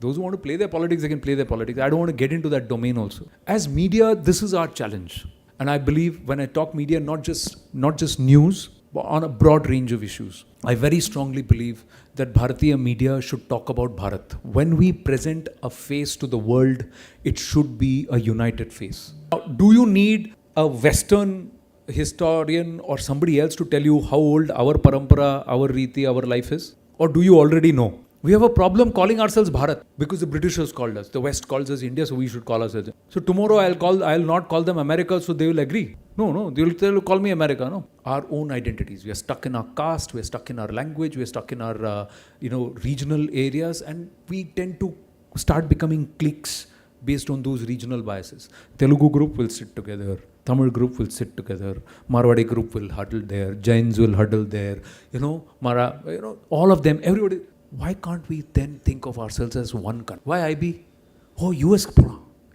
Those who want to play their politics, they can play their politics. I don't want to get into that domain also. As media, this is our challenge. And I believe when I talk media, not just news, but on a broad range of issues. I very strongly believe that Bharatiya media should talk about Bharat. When we present a face to the world, it should be a united face. Do you need a Western historian or somebody else to tell you how old our parampara, our riti, our life is? Or do you already know? We have a problem calling ourselves Bharat because the Britishers called us. The West calls us India, so we should call ourselves. So tomorrow I'll not call them America, so they will agree. No, they'll call me America. No, our own identities. We are stuck in our caste. We are stuck in our language. We are stuck in our regional areas, and we tend to start becoming cliques based on those regional biases. Telugu group will sit together. Tamil group will sit together. Marwadi group will huddle there. Jains will huddle there. All of them. Everybody. Why can't we then think of ourselves as one country? Why IB? Oh, US.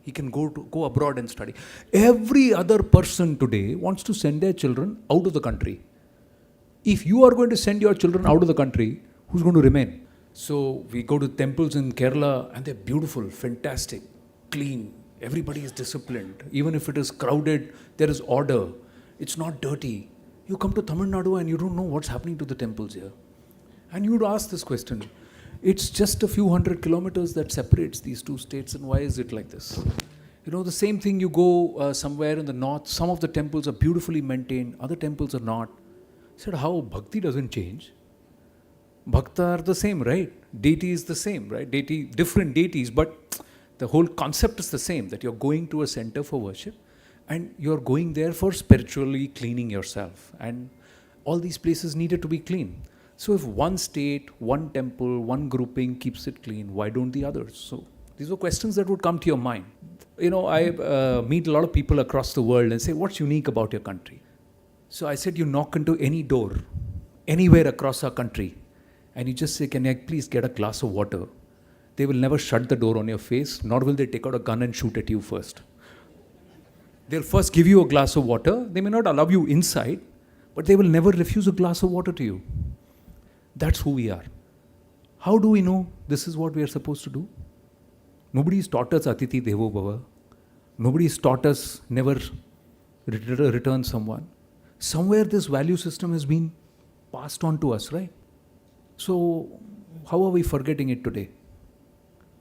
He can go abroad and study. Every other person today wants to send their children out of the country. If you are going to send your children out of the country, who's going to remain? So we go to temples in Kerala and they're beautiful, fantastic, clean. Everybody is disciplined. Even if it is crowded, there is order. It's not dirty. You come to Tamil Nadu and you don't know what's happening to the temples here. And you would ask this question, it's just a few hundred kilometers that separates these two states, and why is it like this? The same thing, you go somewhere in the north, some of the temples are beautifully maintained, other temples are not. I said, how bhakti doesn't change? Bhakta are the same, right? Deity is the same, right? Different deities, but the whole concept is the same, that you're going to a center for worship and you're going there for spiritually cleaning yourself. And all these places needed to be clean. So if one state, one temple, one grouping keeps it clean, why don't the others? So these were questions that would come to your mind. I meet a lot of people across the world and say, what's unique about your country? So I said, you knock into any door, anywhere across our country, and you just say, can I please get a glass of water? They will never shut the door on your face, nor will they take out a gun and shoot at you first. They'll first give you a glass of water. They may not allow you inside, but they will never refuse a glass of water to you. That's who we are. How do we know this is what we are supposed to do? Nobody's taught us Atiti Devo Bhava. Nobody's taught us never return someone. Somewhere this value system has been passed on to us, right? So how are we forgetting it today?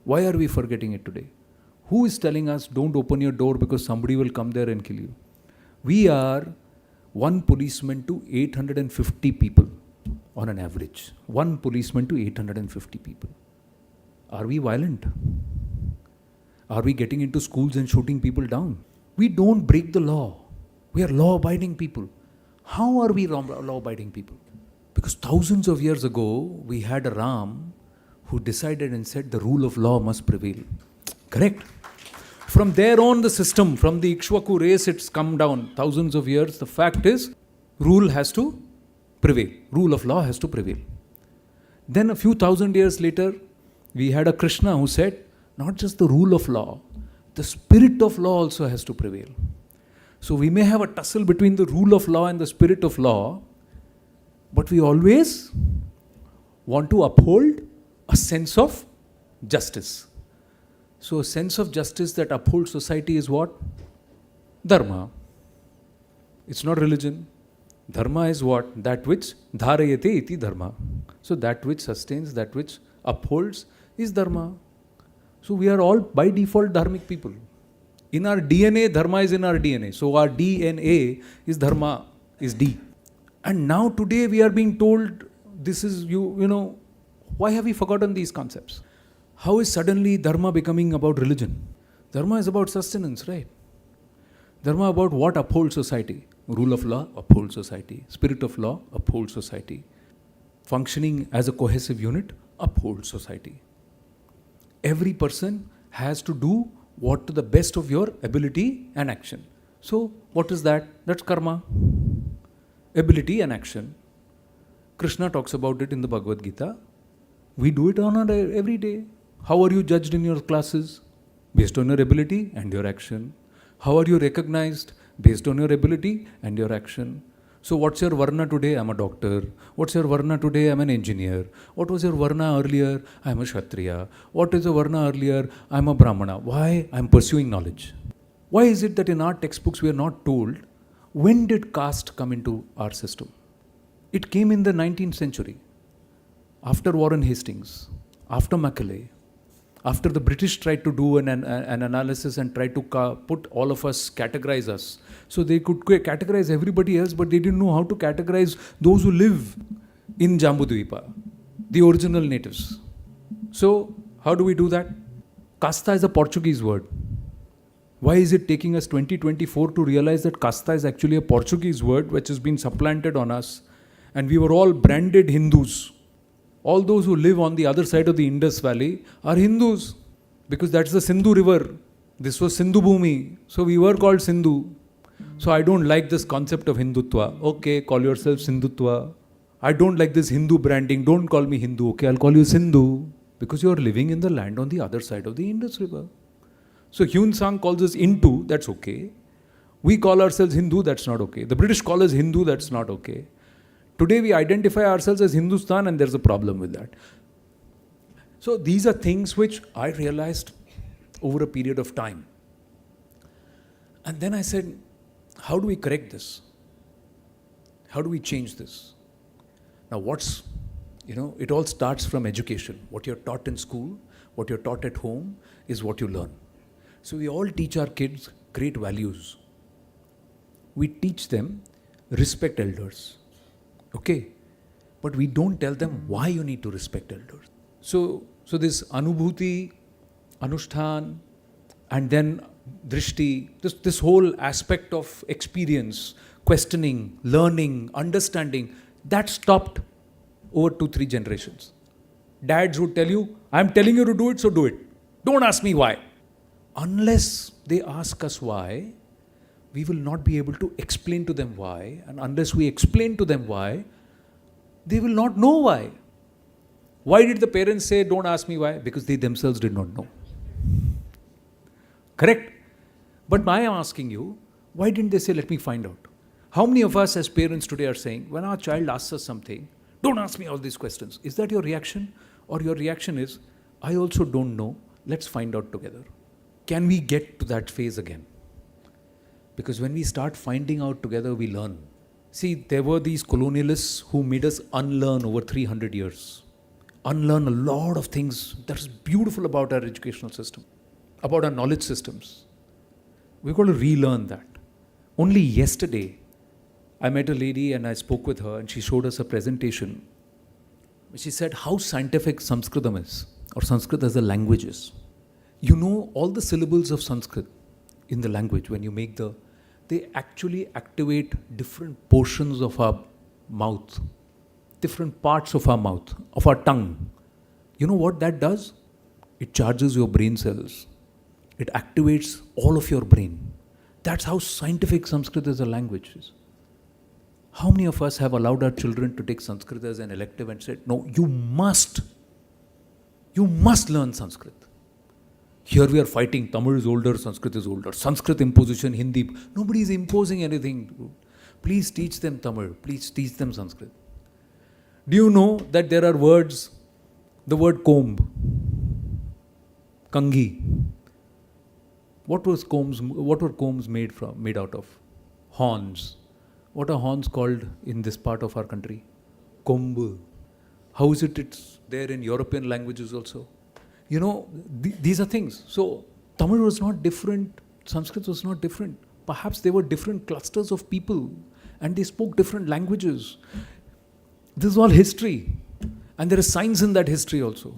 Why are we forgetting it today? Who is telling us don't open your door because somebody will come there and kill you? We are one policeman to 850 people. On an average, one policeman to 850 people. Are we violent? Are we getting into schools and shooting people down? We don't break the law. We are law-abiding people. How are we law-abiding people? Because thousands of years ago, we had a Ram who decided and said the rule of law must prevail. Correct? From there on, the system, from the Ikshvaku race, it's come down thousands of years. The fact is, rule has to prevail. Rule of law has to prevail. Then a few thousand years later, we had a Krishna who said, not just the rule of law, the spirit of law also has to prevail. So we may have a tussle between the rule of law and the spirit of law, but we always want to uphold a sense of justice. So a sense of justice that upholds society is what? Dharma. It's not religion. Dharma is what? That which dharayate iti dharma. So that which sustains, that which upholds is dharma. So we are all by default dharmic people. In our DNA, dharma is in our DNA. So our DNA is dharma, is D. And now today we are being told this is why have we forgotten these concepts? How is suddenly dharma becoming about religion? Dharma is about sustenance, right? Dharma about what upholds society. Rule of law upholds society. Spirit of law upholds society. Functioning as a cohesive unit upholds society. Every person has to do what to the best of your ability and action. So what is that? That's karma. Ability and action. Krishna talks about it in the Bhagavad Gita. We do it on our every day. How are you judged in your classes? Based on your ability and your action. How are you recognized? Based on your ability and your action. So what's your Varna today? I'm a doctor. What's your Varna today? I'm an engineer. What was your Varna earlier? I'm a Kshatriya. What is your Varna earlier? I'm a Brahmana. Why? I'm pursuing knowledge. Why is it that in our textbooks we are not told when did caste come into our system? It came in the 19th century, after Warren Hastings, after Macaulay, after the British tried to do an analysis and tried to put all of us, categorize us. So they could categorize everybody else, but they didn't know how to categorize those who live in Jambudvipa, the original natives. So how do we do that? Casta is a Portuguese word. Why is it taking us 2024 to realize that casta is actually a Portuguese word which has been supplanted on us? And we were all branded Hindus. All those who live on the other side of the Indus Valley are Hindus because that's the Sindhu river. This was Sindhu Bhumi. So we were called Sindhu. So I don't like this concept of Hindutva. Okay, call yourself Sindhutva. I don't like this Hindu branding. Don't call me Hindu. Okay, I'll call you Sindhu because you are living in the land on the other side of the Indus River. So Hyun Sang calls us Intu, that's okay. We call ourselves Hindu, that's not okay. The British call us Hindu, that's not okay. Today we identify ourselves as Hindustan and there's a problem with that. So these are things which I realized over a period of time. And then I said, how do we correct this? How do we change this? Now it all starts from education. What you're taught in school, what you're taught at home is what you learn. So we all teach our kids great values. We teach them respect elders. Okay? But we don't tell them why you need to respect elders. So this Anubhuti, Anushthan, and then Drishti, this whole aspect of experience, questioning, learning, understanding, that stopped over 2-3 generations. Dads would tell you, I'm telling you to do it, so do it. Don't ask me why. Unless they ask us why, we will not be able to explain to them why. And unless we explain to them why, they will not know why. Why did the parents say, don't ask me why? Because they themselves did not know. Correct? But I am asking you, why didn't they say, let me find out? How many of us as parents today are saying, when our child asks us something, don't ask me all these questions. Is that your reaction? Or your reaction is, I also don't know, let's find out together. Can we get to that phase again? Because when we start finding out together, we learn. See, there were these colonialists who made us unlearn over 300 years. Unlearn a lot of things that is beautiful about our educational system, about our knowledge systems. We've got to relearn that. Only yesterday, I met a lady and I spoke with her and she showed us a presentation. She said how scientific Sanskritam is, or Sanskrit as a language is. You know, all the syllables of Sanskrit in the language, when you make they actually activate different portions of our mouth, different parts of our mouth, of our tongue. You know what that does? It charges your brain cells. It activates all of your brain. That's how scientific Sanskrit as a language is. How many of us have allowed our children to take Sanskrit as an elective and said, no, you must learn Sanskrit. Here we are fighting, Tamil is older, Sanskrit is older. Sanskrit imposition, Hindi. Nobody is imposing anything. Please teach them Tamil. Please teach them Sanskrit. Do you know that there are words, the word comb, kangi. What were combs made out of? Horns. What are horns called in this part of our country? Kombu. How is it it's there in European languages also? You know, these are things. So, Tamil was not different, Sanskrit was not different. Perhaps there were different clusters of people and they spoke different languages. This is all history. And there is science in that history also.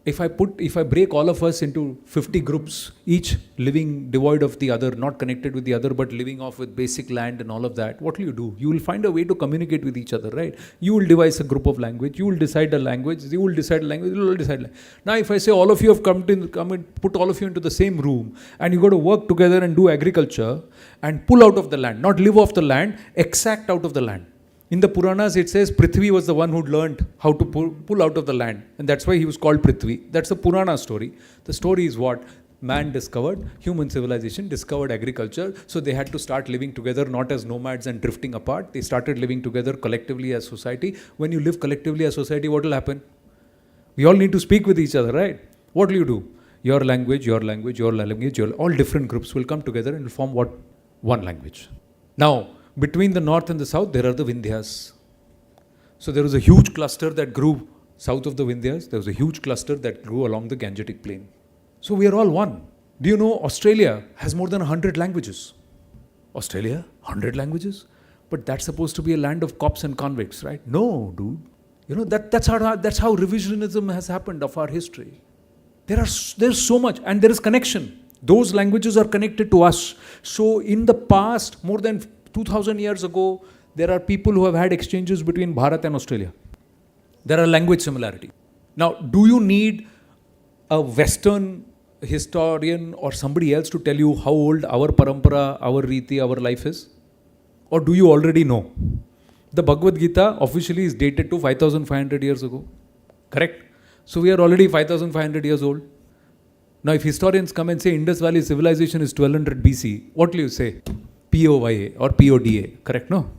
If I break all of us into 50 groups, each living devoid of the other, not connected with the other, but living off with basic land and all of that, what will you do? You will find a way to communicate with each other, right? You will devise a group of language, you will decide a language, you will decide a language, you will decide language. Now if I say all of you have come and put all of you into the same room, and you got to work together and do agriculture, and pull out of the land, not live off the land, exact out of the land. In the Puranas, it says Prithvi was the one who learned how to pull out of the land. And that's why he was called Prithvi. That's the Purana story. The story is what? man discovered, human civilization discovered agriculture. So they had to start living together, not as nomads and drifting apart. They started living together collectively as society. When you live collectively as society, what will happen? We all need to speak with each other, right? What will you do? Your language, your language, your language, all different groups will come together and form what? One language. Now, between the north and the south, there are the Vindhyas. So there was a huge cluster that grew south of the Vindhyas. There was a huge cluster that grew along the Gangetic plain. So we are all one. Do you know Australia has more than 100 languages? Australia? 100 languages? But that's supposed to be a land of cops and convicts, right? No, dude. You know, that's how revisionism has happened of our history. There's so much, and there is connection. Those languages are connected to us. So in the past, more than 2000 years ago, there are people who have had exchanges between Bharat and Australia. There are language similarity. Now, do you need a Western historian or somebody else to tell you how old our parampara, our riti, our life is? Or do you already know? The Bhagavad Gita officially is dated to 5500 years ago. Correct? So we are already 5500 years old. Now if historians come and say Indus Valley civilization is 1200 BC, what will you say? POYA or PODA. Correct? No?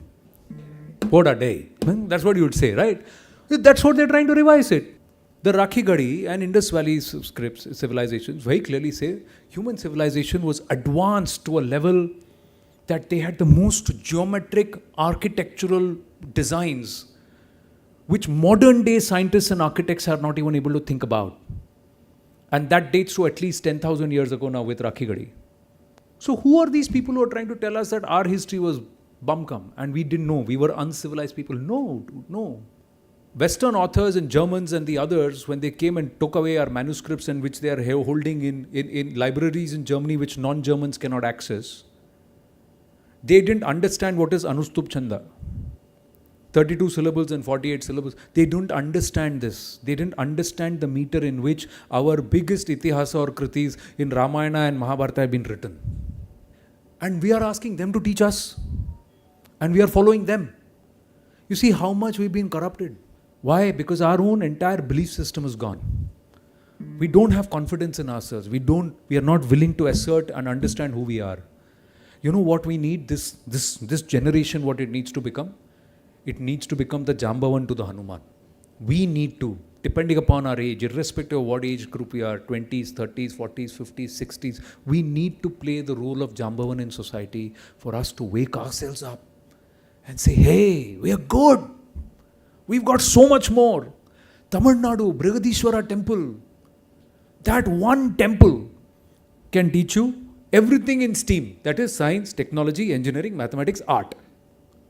Poda day. That's what you would say, right? That's what they're trying to revise it. The Rakhigadi and Indus Valley scripts, civilizations very clearly say human civilization was advanced to a level that they had the most geometric architectural designs which modern day scientists and architects are not even able to think about. And that dates to at least 10,000 years ago now with Rakhigadi. So who are these people who are trying to tell us that our history was bumcum and we didn't know, we were uncivilized people? No, dude, no. Western authors and Germans and the others, when they came and took away our manuscripts and which they are holding in libraries in Germany which non-Germans cannot access, they didn't understand what is Anustup Chanda. 32 syllables and 48 syllables. They don't understand this. They didn't understand the meter in which our biggest itihasa or kritis in Ramayana and Mahabharata have been written. And we are asking them to teach us. And we are following them. You see how much we've been corrupted. Why? Because our own entire belief system is gone. We don't have confidence in ourselves. We are not willing to assert and understand who we are. You know what we need, this generation, what it needs to become? It needs to become the Jambavan to the Hanuman. We need to, depending upon our age, irrespective of what age group we are, 20s, 30s, 40s, 50s, 60s, we need to play the role of Jambavan in society for us to wake ourselves up and say, hey, we are good. We've got so much more. Tamil Nadu, Brigadishwara temple. That one temple can teach you everything in STEAM. That is science, technology, engineering, mathematics, art.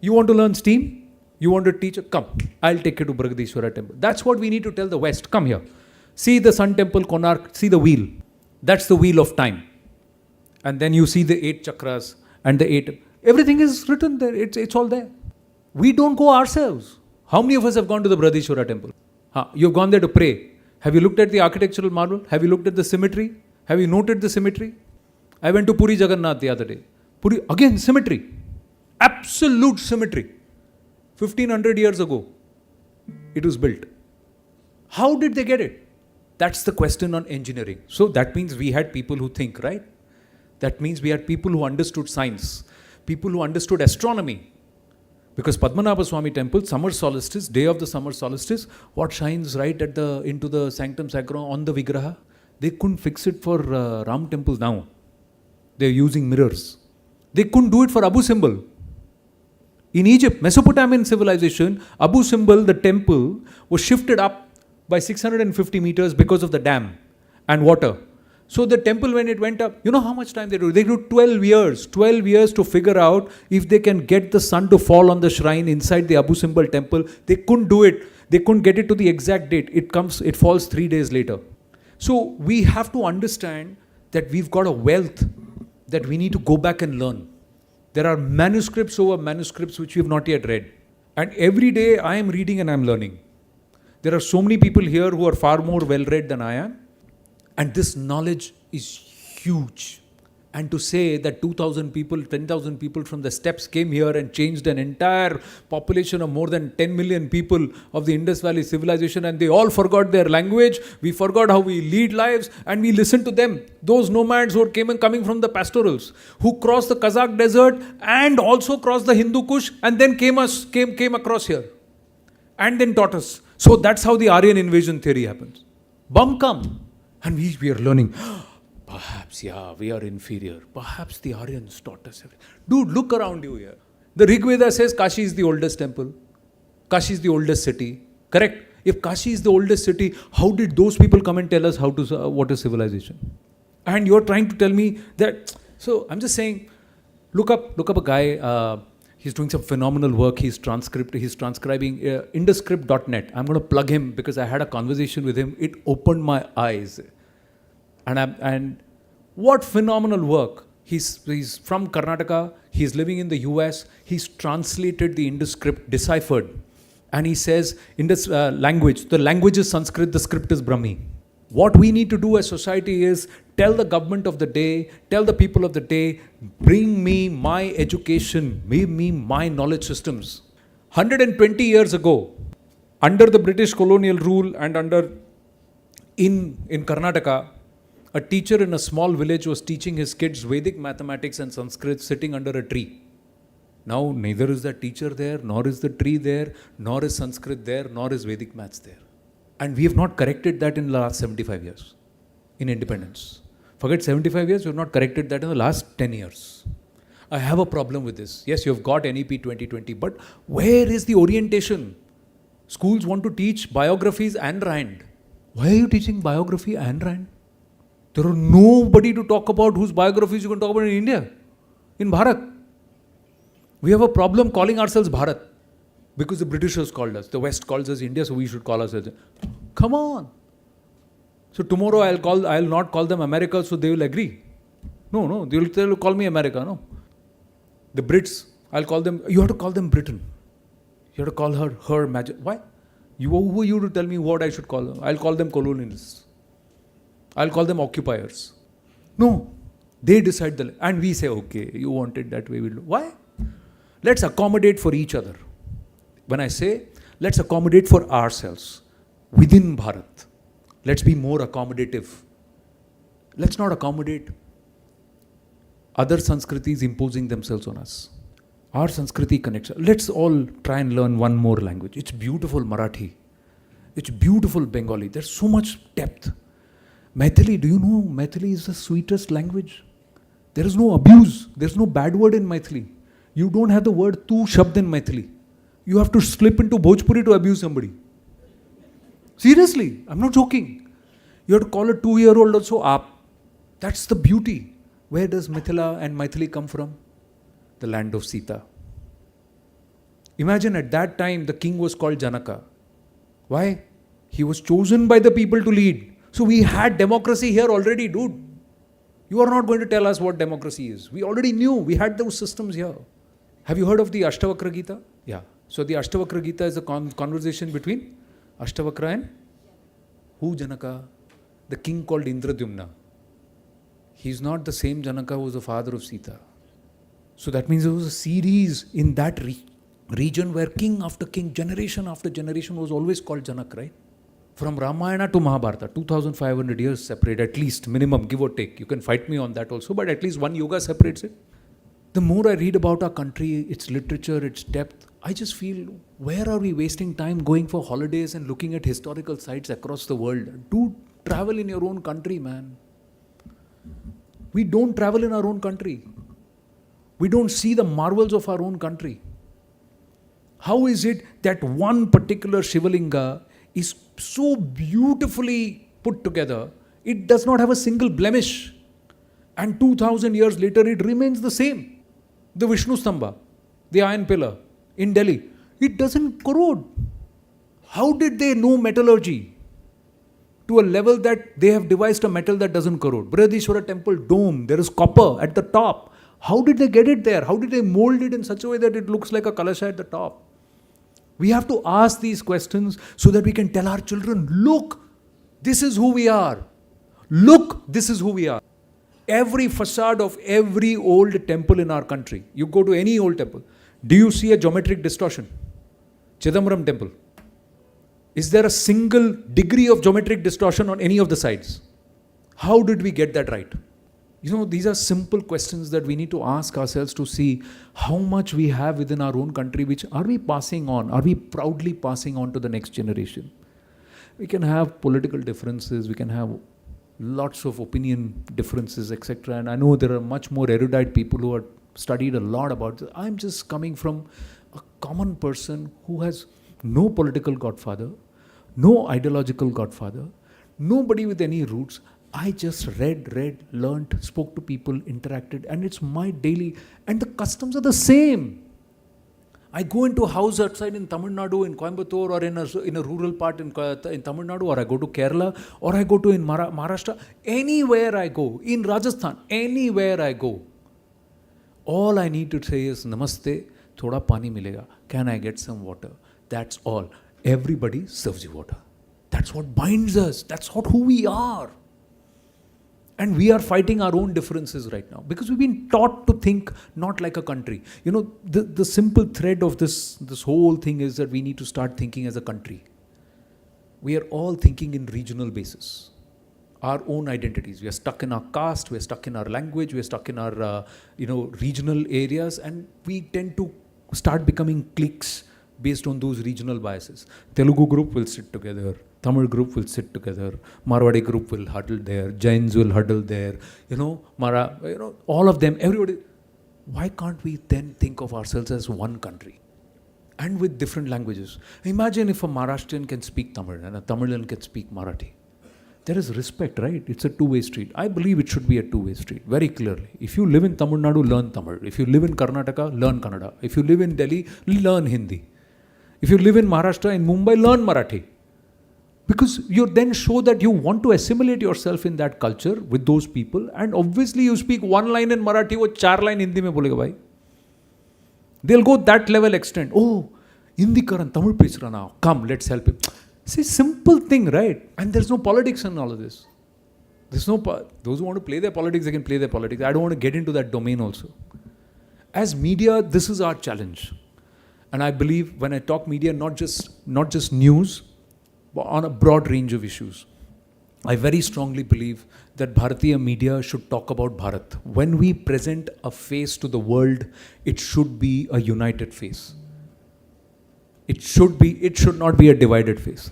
You want to learn STEAM? You want to teach? Come, I'll take you to Brigadishwara temple. That's what we need to tell the West. Come here. See the Sun Temple, Konark, see the wheel. That's the wheel of time. And then you see the 8 chakras and the 8. Everything is written there. It's all there. We don't go ourselves. How many of us have gone to the Brigadishwara temple? You've gone there to pray. Have you looked at the architectural marvel? Have you looked at the symmetry? Have you noted the symmetry? I went to Puri Jagannath the other day. Puri, again, symmetry. Absolute symmetry. 1500 years ago, it was built. How did they get it? That's the question on engineering. So that means we had people who think, right? That means we had people who understood science, people who understood astronomy. Because Padmanabha Swami temple, summer solstice, day of the summer solstice, what shines right into the sanctum sacrum on the Vigraha? They couldn't fix it for Ram temple now. They're using mirrors. They couldn't do it for Abu Simbel. In Egypt, Mesopotamian civilization, Abu Simbel, the temple, was shifted up by 650 meters because of the dam and water. So the temple, when it went up, you know how much time they do? They do 12 years. 12 years to figure out if they can get the sun to fall on the shrine inside the Abu Simbel temple. They couldn't do it. They couldn't get it to the exact date. It falls 3 days later. So we have to understand that we've got a wealth that we need to go back and learn. There are manuscripts over manuscripts which we have not yet read. And every day I am reading and I am learning. There are so many people here who are far more well-read than I am. And this knowledge is huge. And to say that 2,000 people, 10,000 people from the steppes came here and changed an entire population of more than 10 million people of the Indus Valley civilization, and they all forgot their language, we forgot how we lead lives, and we listened to them. Those nomads who came and coming from the pastorals, who crossed the Kazakh desert and also crossed the Hindu Kush, and then came across here, and then taught us. So that's how the Aryan invasion theory happens. Bum come, and we are learning. Perhaps, yeah, we are inferior. Perhaps the Aryans taught us everything. Dude, look around you here. The Rig Veda says Kashi is the oldest temple. Kashi is the oldest city. Correct? If Kashi is the oldest city, how did those people come and tell us what is civilization? And you're trying to tell me that. So I'm just saying, look up a guy. He's doing some phenomenal work. He's transcribing Induscript.net. I'm going to plug him because I had a conversation with him. It opened my eyes. And what phenomenal work. He's from Karnataka. He's living in the US. He's translated the Indus script, deciphered. And he says, Indus language, the language is Sanskrit, the script is Brahmi. What we need to do as society is tell the government of the day, tell the people of the day, bring me my education, give me my knowledge systems. 120 years ago, under the British colonial rule and in Karnataka, a teacher in a small village was teaching his kids Vedic mathematics and Sanskrit sitting under a tree. Now, neither is the teacher there, nor is the tree there, nor is Sanskrit there, nor is Vedic maths there. And we have not corrected that in the last 75 years in independence. Forget 75 years, we have not corrected that in the last 10 years. I have a problem with this. Yes, you have got NEP 2020, but where is the orientation? Schools want to teach biographies and Rand. Why are you teaching biography and Rand? There are nobody to talk about whose biographies you can talk about in India, in Bharat. We have a problem calling ourselves Bharat because the Britishers called us. The West calls us India, so we should call ourselves. Come on. So tomorrow I'll not call them America, so they will agree. No, they'll call me America, no. The Brits, I'll call them, you have to call them Britain. You have to call her Majesty. Why? Who are you to tell me what I should call them? I'll call them colonialists. I'll call them occupiers. No, they decide and we say, okay, you want it that way, we'll do. Why? Let's accommodate for each other. When I say, let's accommodate for ourselves within Bharat. Let's be more accommodative. Let's not accommodate other Sanskritis imposing themselves on us. Our Sanskriti connects. Let's all try and learn one more language. It's beautiful Marathi. It's beautiful Bengali. There's so much depth. Maithili, do you know Maithili is the sweetest language? There is no abuse. There's no bad word in Maithili. You don't have the word tu shabd in Maithili. You have to slip into Bhojpuri to abuse somebody. Seriously, I'm not joking. You have to call a 2-year-old also aap. That's the beauty. Where does Mithila and Maithili come from? The land of Sita. Imagine at that time the king was called Janaka. Why? He was chosen by the people to lead. So we had democracy here already, dude. You are not going to tell us what democracy is. We already knew. We had those systems here. Have you heard of the Ashtavakra Gita? Yeah. So the Ashtavakra Gita is a conversation between Ashtavakra and who Janaka? The king called Indradyumna. He's not the same Janaka who was the father of Sita. So that means there was a series in that region where king after king, generation after generation was always called Janak, right? From Ramayana to Mahabharata, 2,500 years separate, at least, minimum, give or take. You can fight me on that also, but at least one yuga separates it. The more I read about our country, its literature, its depth, I just feel, where are we wasting time going for holidays and looking at historical sites across the world? Do travel in your own country, man. We don't travel in our own country. We don't see the marvels of our own country. How is it that one particular Shivalinga is so beautifully put together, it does not have a single blemish. And 2,000 years later, it remains the same. The Vishnu Stamba, the iron pillar in Delhi, it doesn't corrode. How did they know metallurgy to a level that they have devised a metal that doesn't corrode? Brihadishwara temple dome, there is copper at the top. How did they get it there? How did they mold it in such a way that it looks like a kalasha at the top? We have to ask these questions so that we can tell our children, look, this is who we are. Look, this is who we are. Every facade of every old temple in our country, you go to any old temple, do you see a geometric distortion? Chidambaram temple. Is there a single degree of geometric distortion on any of the sides? How did we get that right? These are simple questions that we need to ask ourselves to see how much we have within our own country, which are we passing on? Are we proudly passing on to the next generation? We can have political differences, we can have lots of opinion differences, etc. And I know there are much more erudite people who have studied a lot about this. I'm just coming from a common person who has no political godfather, no ideological godfather, nobody with any roots. I just read, learnt, spoke to people, interacted, and it's my daily, and the customs are the same. I go into a house outside in Tamil Nadu, in Coimbatore, or in a rural part in Tamil Nadu, or I go to Kerala, or I go to in Maharashtra, anywhere I go, in Rajasthan, anywhere I go, all I need to say is, Namaste, thoda pani milega, can I get some water? That's all. Everybody serves you water. That's what binds us. That's who we are. And we are fighting our own differences right now because we've been taught to think not like a country. The simple thread of this whole thing is that we need to start thinking as a country. We are all thinking in regional basis. Our own identities. We are stuck in our caste, we are stuck in our language, we are stuck in our regional areas, and we tend to start becoming cliques based on those regional biases. Telugu group will sit together. Tamil group will sit together, Marwadi group will huddle there, Jains will huddle there, all of them, everybody. Why can't we then think of ourselves as one country? And with different languages. Imagine if a Maharashtrian can speak Tamil and a Tamilan can speak Marathi. There is respect, right? It's a two-way street. I believe it should be a two-way street, very clearly. If you live in Tamil Nadu, learn Tamil. If you live in Karnataka, learn Kannada. If you live in Delhi, learn Hindi. If you live in Maharashtra, in Mumbai, learn Marathi. Because you then show that you want to assimilate yourself in that culture with those people, and obviously you speak one line in Marathi, wo 4 line Hindi mein bolega bhai. They'll go that level extent. Oh, Hindi karan, Tamil pesra now. Come, let's help him. See, simple thing, right? And there's no politics in all of this. Those who want to play their politics, they can play their politics. I don't want to get into that domain also. As media, this is our challenge. And I believe when I talk media, not just news, but on a broad range of issues. I very strongly believe that Bharatiya media should talk about Bharat. When we present a face to the world, it should be a united face. It should not be a divided face.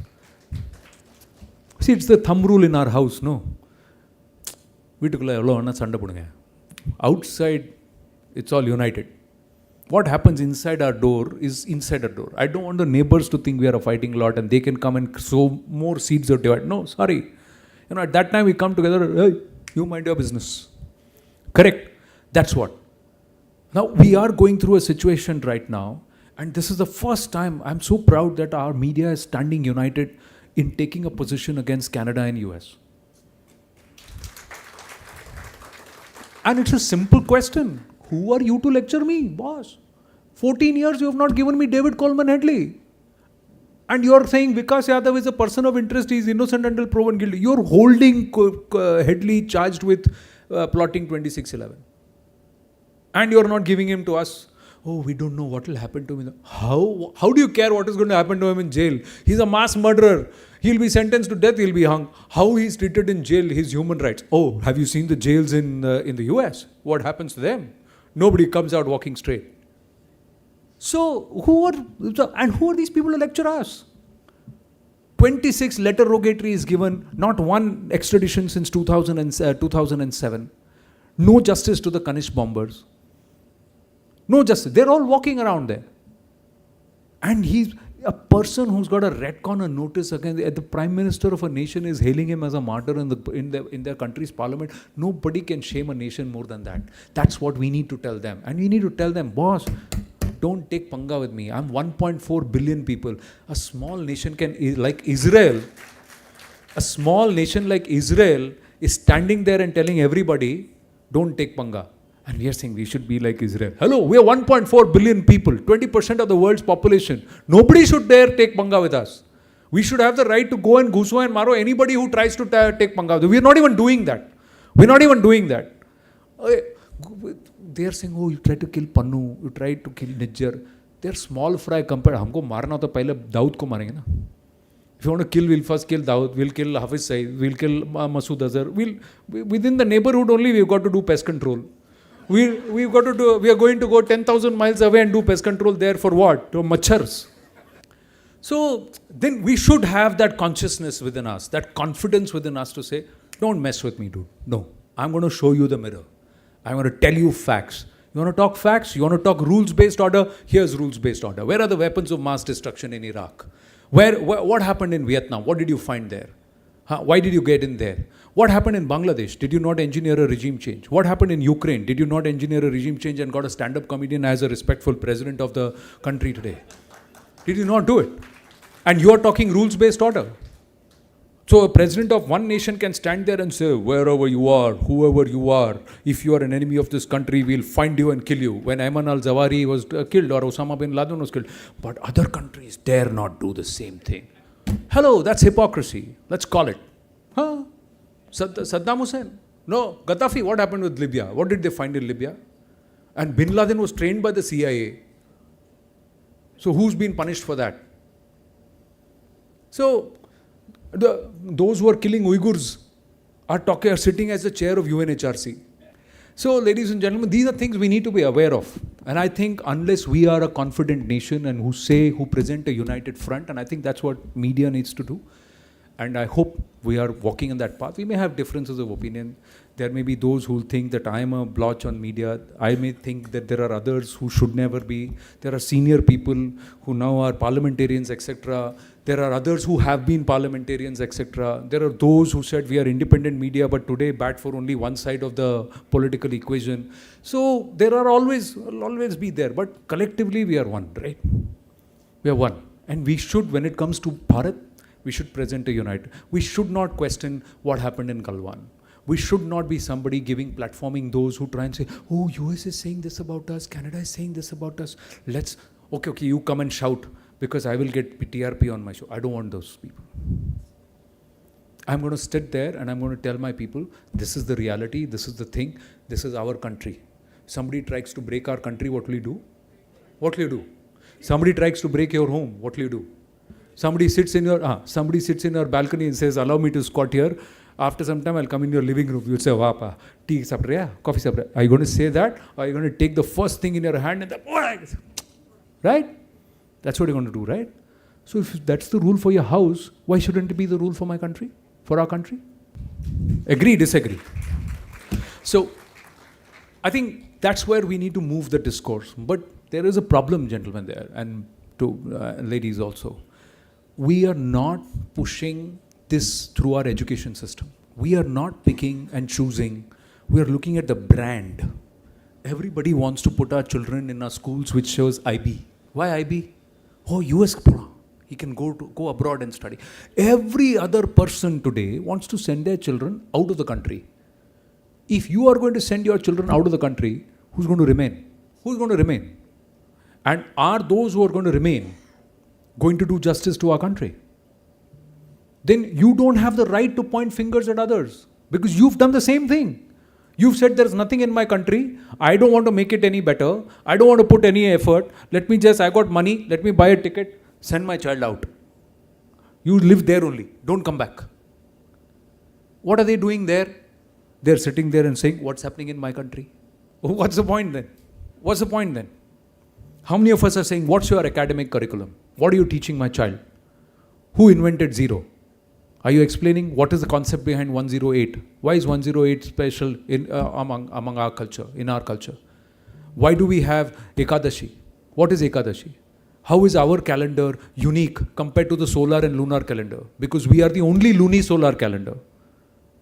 See, it's the thumb rule in our house, no? Outside, it's all united. What happens inside our door is inside our door. I don't want the neighbors to think we are fighting a lot and they can come and sow more seeds of divide. No, sorry. At that time we come together, hey, you mind your business. Correct. That's what. Now we are going through a situation right now, and this is the first time I'm so proud that our media is standing united in taking a position against Canada and US. And it's a simple question. Who are you to lecture me, boss? 14 years you have not given me David Coleman Headley. And you are saying Vikas Yadav is a person of interest, he is innocent until proven guilty. You are holding Headley charged with plotting 26/11. And you are not giving him to us. Oh, we don't know what will happen to him. How do you care what is going to happen to him in jail? He's a mass murderer. He'll be sentenced to death, he'll be hung. How he's treated in jail, his human rights. Oh, have you seen the jails in the US? What happens to them? Nobody comes out walking straight. So, who are these people to lecture us? 26 letter rogatory is given, not one extradition since 2007. No justice to the Kanish bombers. No justice. They're all walking around there. And he's a person who's got a retcon, a notice against the Prime Minister of a nation is hailing him as a martyr in their country's parliament. Nobody can shame a nation more than that. That's what we need to tell them. And we need to tell them, boss, don't take panga with me. I'm 1.4 billion people. A small nation like Israel is standing there and telling everybody, don't take panga. And we are saying we should be like Israel. Hello, we are 1.4 billion people, 20% of the world's population. Nobody should dare take panga with us. We should have the right to go and guswa and maro anybody who tries to take panga. We are not even doing that. They are saying, oh, you tried to kill Pannu, you tried to kill Nijjar. They're small fry compared. हमको मारना तो पहले दाऊद को मारेंगे ना. If you want to kill, we'll first kill Dawood, we'll kill Hafiz Saeed, we'll kill Masood Azhar. Within the neighborhood only, we've got to do pest control. We are going to go 10,000 miles away and do pest control there for what? To machars. So then we should have that consciousness within us, that confidence within us to say, don't mess with me, dude. No, I'm going to show you the mirror. I'm going to tell you facts. You want to talk facts? You want to talk rules-based order? Here's rules-based order. Where are the weapons of mass destruction in Iraq? What happened in Vietnam? What did you find there? Why did you get in there? What happened in Bangladesh? Did you not engineer a regime change? What happened in Ukraine? Did you not engineer a regime change and got a stand-up comedian as a respectful president of the country today? Did you not do it? And you are talking rules-based order. So a president of one nation can stand there and say, wherever you are, whoever you are, if you are an enemy of this country, we'll find you and kill you. When Ayman al-Zawahiri was killed or Osama bin Laden was killed. But other countries dare not do the same thing. Hello, that's hypocrisy. Let's call it. Huh? Saddam Hussein? No. Gaddafi, what happened with Libya? What did they find in Libya? And bin Laden was trained by the CIA. So who's been punished for that? So those who are killing Uyghurs are sitting as the chair of UNHRC. So, ladies and gentlemen, these are things we need to be aware of. And I think unless we are a confident nation and who present a united front, and I think that's what media needs to do. And I hope we are walking in that path. We may have differences of opinion. There may be those who think that I am a blotch on media. I may think that there are others who should never be. There are senior people who now are parliamentarians, etc. There are others who have been parliamentarians, etc. There are those who said we are independent media, but today bat for only one side of the political equation. So there are will always be there. But collectively we are one, right? We are one. And we should, when it comes to Bharat, we should present a united. We should not question what happened in Galwan. We should not be somebody platforming those who try and say, oh, US is saying this about us, Canada is saying this about us. Okay, you come and shout because I will get TRP on my show. I don't want those people. I'm going to sit there and I'm going to tell my people, this is the reality, this is the thing, this is our country. Somebody tries to break our country, what will you do? What will you do? Somebody tries to break your home, what will you do? Somebody sits in your balcony and says, allow me to squat here. After some time, I'll come in your living room. You'll say, Wapa, tea sap raha, coffee sap raha. Are you going to say that? Or are you going to take the first thing in your hand and right? That's what you're going to do, right? So if that's the rule for your house, why shouldn't it be the rule for my country? For our country? Agree, disagree? So I think that's where we need to move the discourse. But there is a problem, gentlemen, there, and to ladies also. We are not pushing this through our education system. We are not picking and choosing. We are looking at the brand. Everybody wants to put our children in our schools which shows IB. Why IB? Oh, US, he can go abroad and study. Every other person today wants to send their children out of the country. If you are going to send your children out of the country, who's going to remain? Who's going to remain? And are those who are going to remain going to do justice to our country? Then you don't have the right to point fingers at others because you've done the same thing. You've said there's nothing in my country. I don't want to make it any better. I don't want to put any effort. I got money. Let me buy a ticket. Send my child out. You live there only. Don't come back. What are they doing there? They're sitting there and saying, what's happening in my country? What's the point then? What's the point then? How many of us are saying, what's your academic curriculum? What are you teaching my child? Who invented zero? Are you explaining what is the concept behind 108? Why is 108 special among our culture, in our culture? Why do we have Ekadashi? What is Ekadashi? How is our calendar unique compared to the solar and lunar calendar? Because we are the only luni-solar calendar.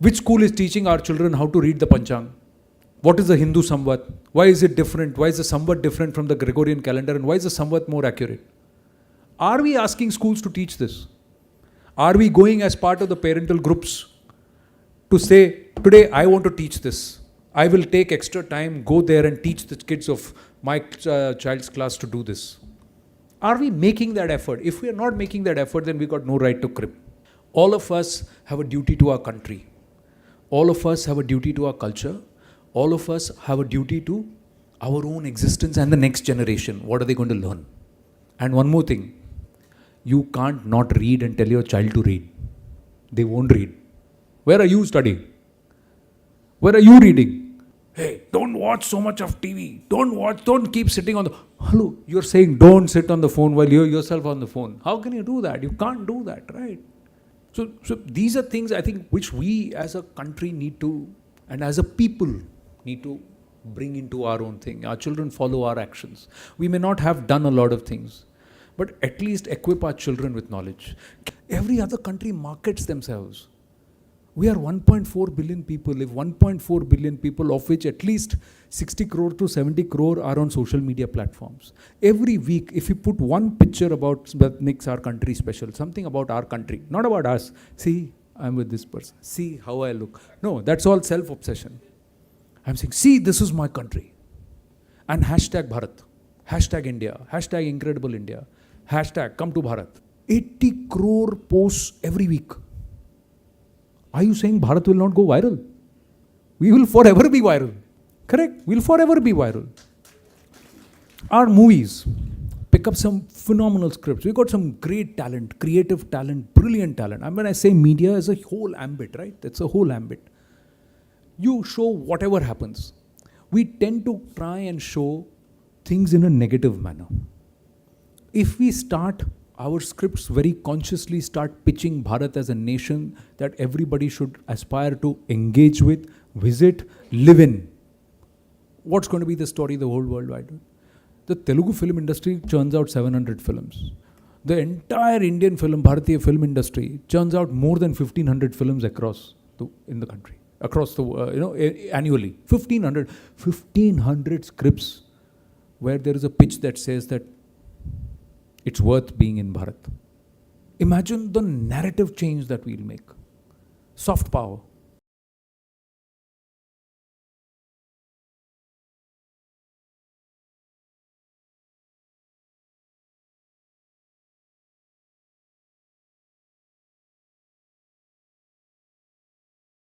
Which school is teaching our children how to read the Panchang? What is the Hindu Samvat? Why is it different? Why is the Samvat different from the Gregorian calendar? And why is the Samvat more accurate? Are we asking schools to teach this? Are we going as part of the parental groups to say, today I want to teach this. I will take extra time, go there and teach the kids of my child's class to do this. Are we making that effort? If we are not making that effort, then we got no right to crib. All of us have a duty to our country. All of us have a duty to our culture. all of us have a duty to our own existence and the next generation. What are they going to learn? And one more thing, you can't not read and tell your child to read. They won't read. Where are you studying? Where are you reading? Hey, don't watch so much of TV. Don't keep sitting on the... Hello, you're saying don't sit on the phone while you're yourself on the phone. How can you do that? You can't do that, right? So these are things I think which we as a country need to, and as a people need to bring into our own thing. Our children follow our actions. We may not have done a lot of things, but at least equip our children with knowledge. Every other country markets themselves. We are 1.4 billion people. If 1.4 billion people, of which at least 60 crore to 70 crore are on social media platforms. Every week, if you put one picture about that makes our country special, something about our country, not about us. See, I'm with this person. See how I look. No, that's all self-obsession. I'm saying, see, this is my country. And hashtag Bharat, hashtag India, hashtag Incredible India, hashtag come to Bharat. 80 crore posts every week. Are you saying Bharat will not go viral? We will forever be viral. Correct? We'll forever be viral. Our movies pick up some phenomenal scripts. We got some great talent, creative talent, brilliant talent. And when I say media as a whole ambit, right? It's a whole ambit. You show whatever happens. We tend to try and show things in a negative manner. If we start our scripts very consciously start pitching Bharat as a nation that everybody should aspire to engage with, visit, live in, what's going to be the story the whole world wide? The Telugu film industry churns out 700 films. The entire Indian film, Bharatiya film industry churns out more than 1500 films in the country, across the annually. 1500 scripts where there is a pitch that says that it's worth being in Bharat. Imagine the narrative change that we'll make. Soft power.